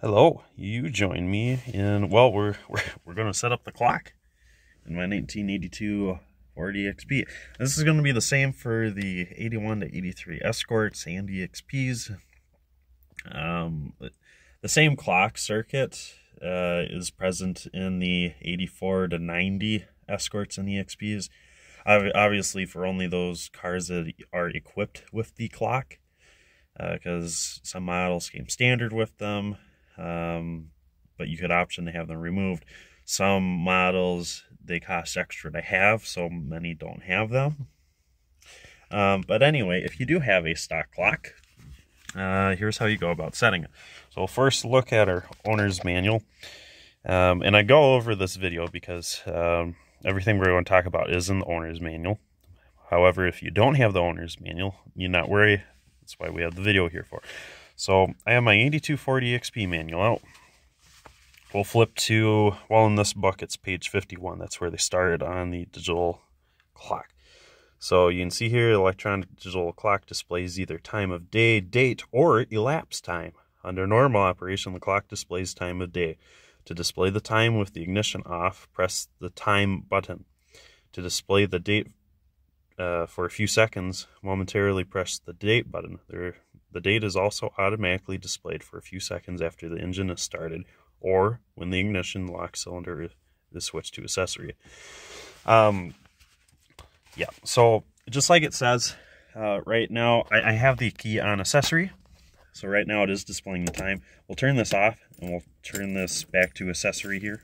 Hello, you join me in, well, we're going to set up the clock in my 1982 Ford EXP. This is going to be the same for the 81 to 83 Escorts and EXPs. The same clock circuit is present in the 84 to 90 Escorts and EXPs. Obviously for only those cars that are equipped with the clock, because some models came standard with them. But you could option to have them removed. Some models, they cost extra to have, so many don't have them. But anyway, if you do have a stock clock, here's how you go about setting it. So we'll first look at our owner's manual. And I go over this video because everything we're going to talk about is in the owner's manual. However, if you don't have the owner's manual, you need not worry. That's why we have the video here for. So I have my 82 Ford EXP manual out. We'll flip to, well, in this book, it's page 51. That's where they started on the digital clock. So you can see here, electronic digital clock displays either time of day, date, or elapsed time. Under normal operation, the clock displays time of day. To display the time with the ignition off, press the time button. To display the date for a few seconds, momentarily press the date button. The date is also automatically displayed for a few seconds after the engine is started or when the ignition lock cylinder is switched to accessory. Yeah, so just like it says, right now I have the key on accessory. So right now it is displaying the time. We'll turn this off and we'll turn this back to accessory here.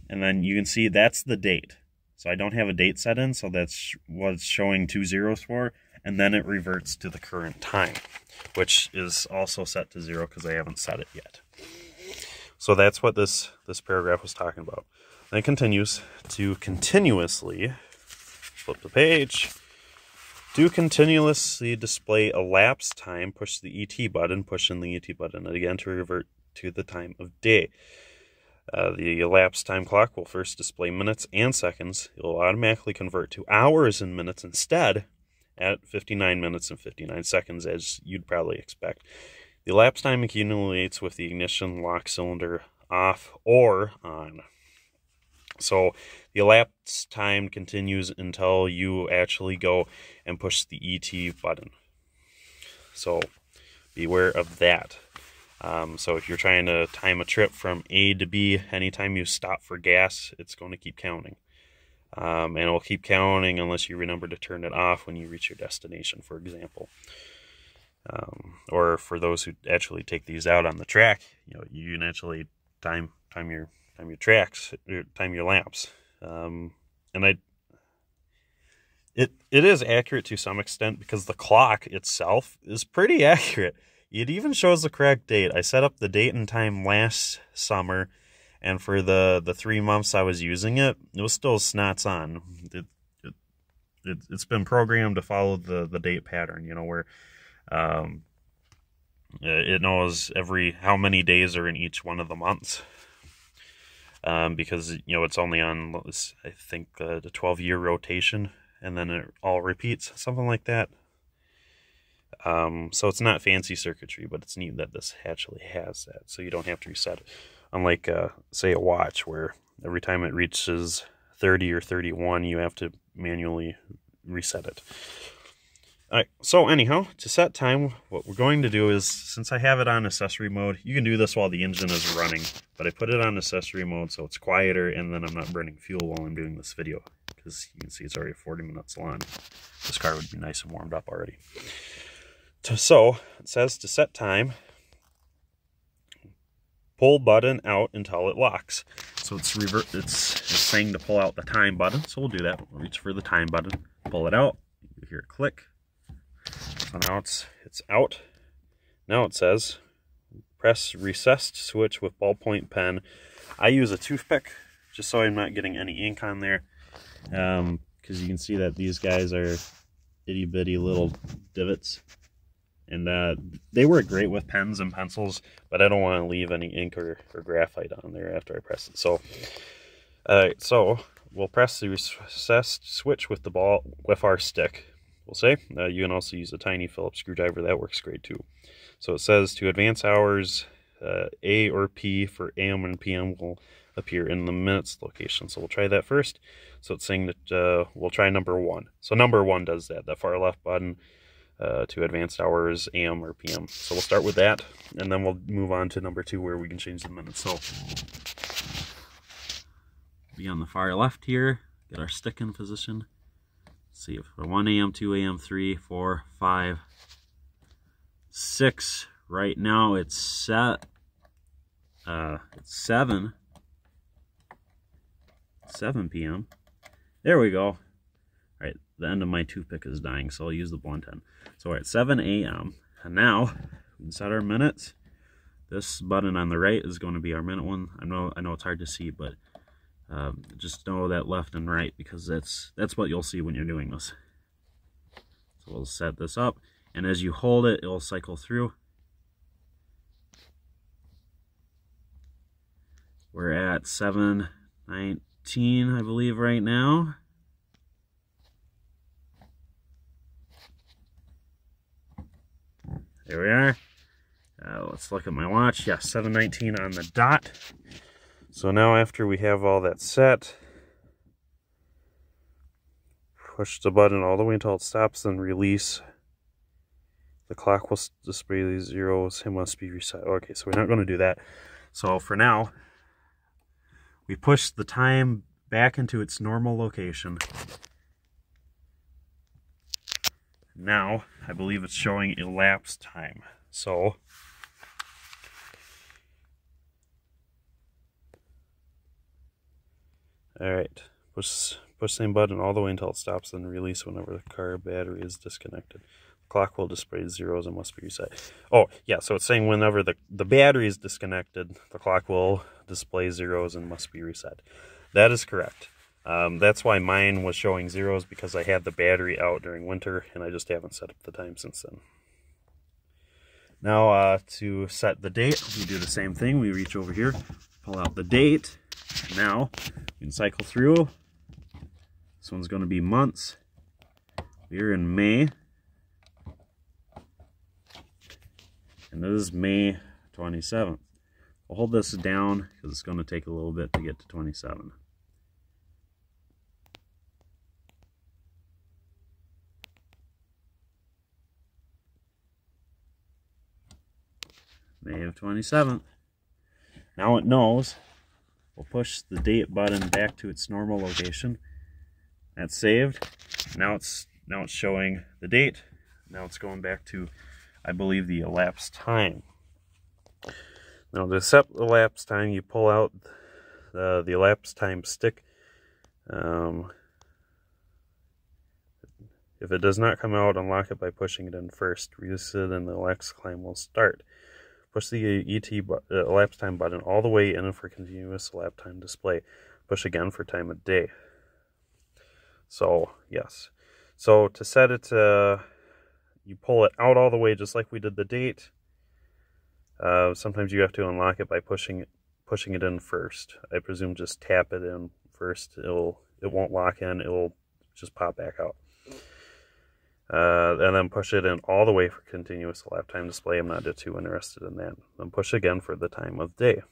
And then you can see that's the date. So I don't have a date set in, so that's what it's showing 2 zeros for, and then it reverts to the current time, which is also set to 0 because I haven't set it yet. So that's what this paragraph was talking about. Then it continues to continuously, flip the page, to continuously display elapsed time, push the ET button, push in the ET button, and again to revert to the time of day. The elapsed time clock will first display minutes and seconds. It will automatically convert to hours and minutes instead at 59 minutes and 59 seconds, as you'd probably expect. The elapsed time accumulates with the ignition lock cylinder off or on. So the elapsed time continues until you actually go and push the ET button. So beware of that. So if you're trying to time a trip from A to B, anytime you stop for gas, it's going to keep counting. And it'll keep counting unless you remember to turn it off when you reach your destination, for example. Or for those who actually take these out on the track, you can actually time your tracks, or time your laps. And it is accurate to some extent because the clock itself is pretty accurate. It even shows the correct date. I set up the date and time last summer, and for the 3 months I was using it, it was still snots on. It's been programmed to follow the date pattern, where it knows how many days are in each one of the months. Because, it's only on, I think, the 12-year rotation, and then it all repeats, something like that. So it's not fancy circuitry, but it's neat that this actually has that, so you don't have to reset it. Unlike, say, a watch, where every time it reaches 30 or 31, you have to manually reset it. Alright, so anyhow, to set time, what we're going to do is, since I have it on accessory mode, you can do this while the engine is running, but I put it on accessory mode so it's quieter, and then I'm not burning fuel while I'm doing this video, because you can see it's already 40 minutes long. This car would be nice and warmed up already. So it says to set time, pull button out until it locks. So it's saying to pull out the time button. So we'll do that. We'll reach for the time button, pull it out. You hear a click. So now it's out. Now it says press recessed switch with ballpoint pen. I use a toothpick just so I'm not getting any ink on there, because you can see that these guys are itty bitty little divots. And they work great with pens and pencils, but I don't want to leave any ink or graphite on there after I press it. So we'll press the recessed switch with our stick. will say. You can also use a tiny Phillips screwdriver. That works great too. So it says to advance hours, A or P for AM and PM will appear in the minutes location. So we'll try that first. So it's saying that we'll try number 1. So number 1 does that far left button to advanced hours, AM or PM. So we'll start with that, and then we'll move on to number 2 where we can change the minutes. So be on the far left here, get our stick in position. Let's see if 1 AM, 2 AM, 3, 4, 5, 6. Right now it's set. It's 7 PM. There we go. All right, the end of my toothpick is dying, so I'll use the blunt end. So we're at 7 AM, and now we can set our minutes. This button on the right is going to be our minute one. I know it's hard to see, but just know that left and right, because that's what you'll see when you're doing this. So we'll set this up, and as you hold it, it'll cycle through. We're at 7:19, I believe, right now. There we are. Let's look at my watch. Yeah, 7:19 on the dot. So now after we have all that set, push the button all the way until it stops, then release. The clock will display these zeros. It must be reset. Okay, so we're not going to do that. So for now, we push the time back into its normal location. Now, I believe it's showing elapsed time. So, alright, push the same button all the way until it stops, then release whenever the car battery is disconnected. The clock will display zeros and must be reset. Oh, yeah, so it's saying whenever the battery is disconnected, the clock will display zeros and must be reset. That is correct. That's why mine was showing zeros, because I had the battery out during winter and I just haven't set up the time since then. Now to set the date, we do the same thing. We reach over here, pull out the date. Now we can cycle through. This one's going to be months. We're in May. And this is May 27th. We'll hold this down because it's going to take a little bit to get to 27. May of 27th. Now it knows. We'll push the date button back to its normal location. That's saved. Now it's showing the date. Now it's going back to, I believe, the elapsed time. Now to set the elapsed time, you pull out the elapsed time stick. If it does not come out, unlock it by pushing it in first. Release it and the elapsed climb will start. Push the elapsed time button all the way in for continuous elapsed time display. Push again for time of day. So, yes. So to set it, you pull it out all the way just like we did the date. Sometimes you have to unlock it by pushing it in first. I presume just tap it in first. It won't lock in. It will just pop back out. And then push it in all the way for continuous elapsed time display. I'm not too interested in that. Then push again for the time of day.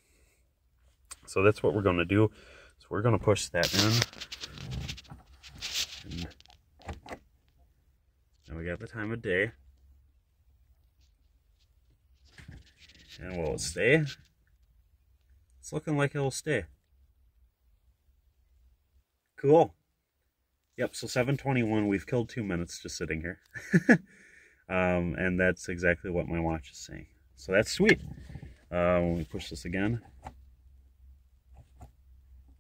So that's what we're going to do. So we're going to push that in. And we got the time of day. And will it stay? It's looking like it'll stay. Cool. Yep, so 7:21, we've killed 2 minutes just sitting here. And that's exactly what my watch is saying. So that's sweet. When we push this again.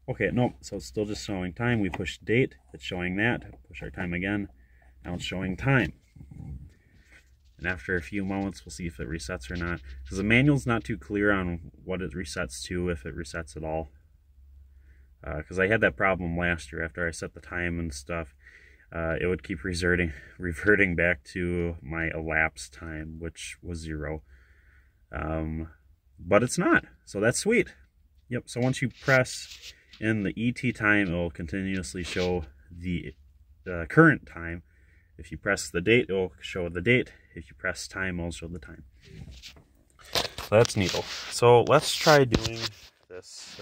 Okay, nope, so it's still just showing time. We push date, it's showing that. Push our time again, now it's showing time. And after a few moments, we'll see if it resets or not. Because the manual's not too clear on what it resets to, if it resets at all. Because I had that problem last year after I set the time and stuff. It would keep reverting back to my elapsed time, which was 0. But it's not, so that's sweet. Yep, so once you press in the ET time, it will continuously show the current time. If you press the date, it'll show the date. If you press time, it'll show the time. So that's neato. So let's try doing this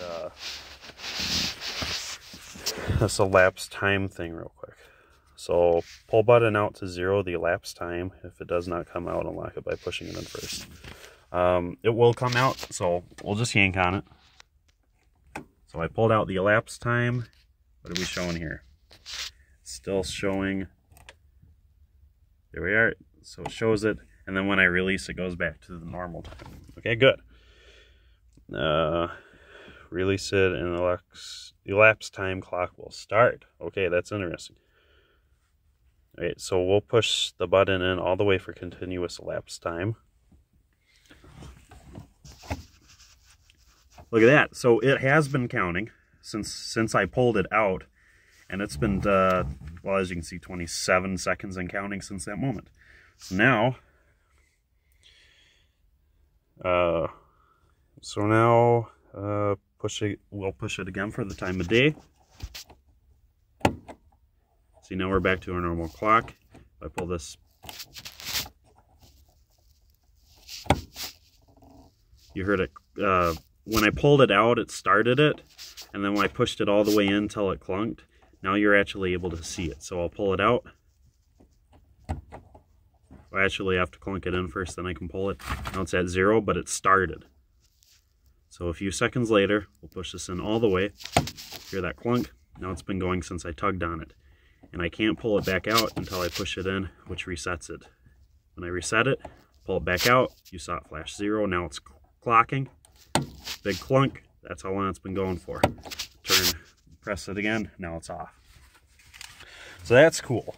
this elapsed time thing real quick. So pull button out to 0, the elapsed time. If it does not come out, unlock it by pushing it in first. It will come out, so we'll just yank on it. So I pulled out the elapsed time. What are we showing here? Still showing. There we are. So it shows it, and then when I release, it goes back to the normal time. Okay, good. Release it, and the elapsed time clock will start. Okay, that's interesting. All right, so we'll push the button in all the way for continuous elapsed time. Look at that. So it has been counting since I pulled it out, and it's been, well, as you can see, 27 seconds and counting since that moment. So now, we'll push it again for the time of day. See, now we're back to our normal clock. If I pull this, you heard it. When I pulled it out, it started it, and then when I pushed it all the way in until it clunked, now you're actually able to see it. So I'll pull it out. I actually have to clunk it in first, then I can pull it. Now it's at 0, but it started. So a few seconds later, we'll push this in all the way. Hear that clunk? Now it's been going since I tugged on it. And I can't pull it back out until I push it in, which resets it. When I reset it, pull it back out, you saw it flash 0. Now it's clocking. Big clunk. That's how long it's been going for. Press it again. Now it's off. So that's cool.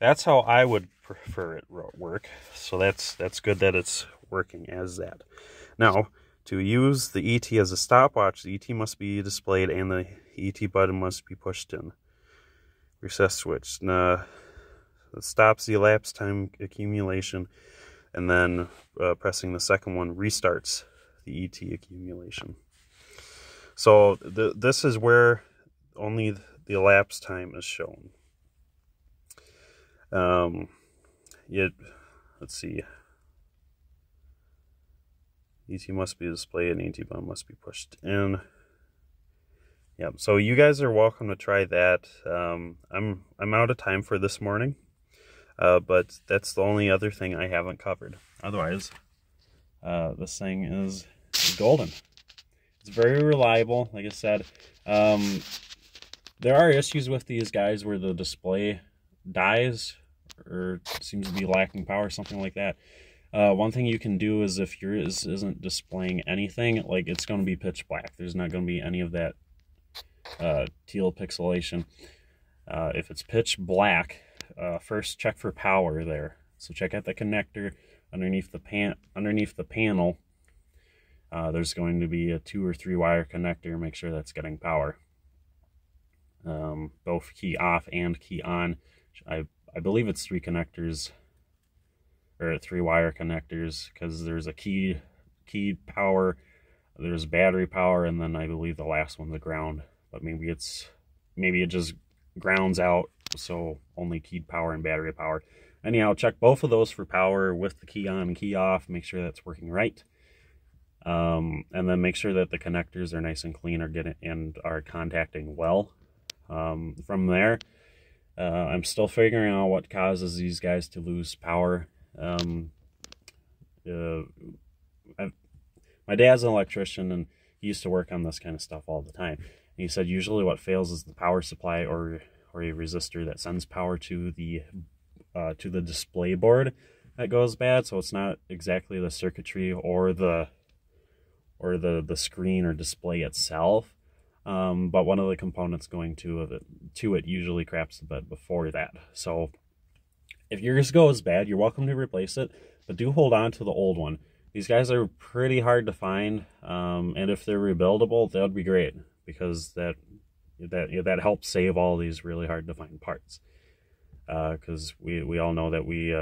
That's how I would prefer it work. So that's good that it's working as that. Now, to use the ET as a stopwatch, the ET must be displayed and the ET button must be pushed in. Reset switch. It stops the elapsed time accumulation, and then pressing the second one restarts the ET accumulation. So this is where only the elapsed time is shown. Let's see. ET must be displayed and ET button must be pushed in. Yep. So you guys are welcome to try that. I'm out of time for this morning, but that's the only other thing I haven't covered. Otherwise, this thing is golden. It's very reliable. Like I said, there are issues with these guys where the display dies or seems to be lacking power, something like that. One thing you can do is if yours isn't displaying anything, like it's going to be pitch black. There's not going to be any of that teal pixelation. If it's pitch black, first check for power there. So check out the connector underneath the panel. There's going to be a 2 or 3 wire connector. Make sure that's getting power. Both key off and key on. I believe it's 3 connectors, or 3 wire connectors, because there's a key power, there's battery power, and then I believe the last one's a ground. But maybe it just grounds out, so only keyed power and battery power. Anyhow, check both of those for power with the key on and key off. Make sure that's working right. And then make sure that the connectors are nice and clean and are contacting well. From there, I'm still figuring out what causes these guys to lose power. My dad's an electrician, and he used to work on this kind of stuff all the time. And he said usually what fails is the power supply or a resistor that sends power to the display board that goes bad. So it's not exactly the circuitry or the screen or display itself, but one of the components going to it usually craps the bed before that. So if yours goes bad, you're welcome to replace it, but do hold on to the old one. These guys are pretty hard to find, and if they're rebuildable, that would be great, because that helps save all these really hard to find parts. Because we all know that we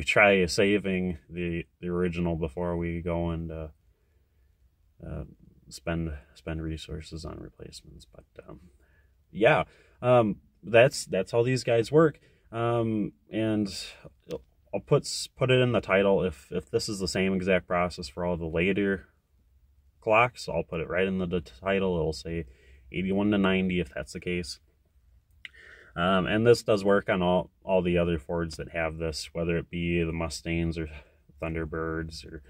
try saving the original before we go and spend resources on replacements. But yeah, that's how these guys work. And I'll put it in the title. If this is the same exact process for all the later clocks, I'll put it right in the title. It'll say 81 to 90 if that's the case. And this does work on all the other Fords that have this, whether it be the Mustangs or Thunderbirds or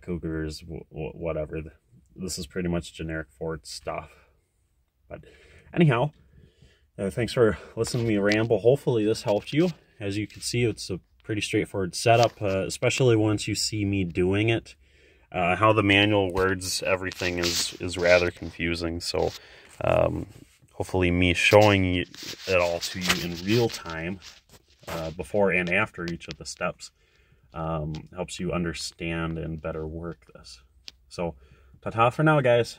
Cougars, whatever. This is pretty much generic Ford stuff. But anyhow, thanks for listening to me ramble. Hopefully this helped you. As you can see, it's a pretty straightforward setup, especially once you see me doing it. How the manual words everything is rather confusing. So hopefully me showing it all to you in real time, before and after each of the steps, helps you understand and better work this. So ta-ta for now, guys.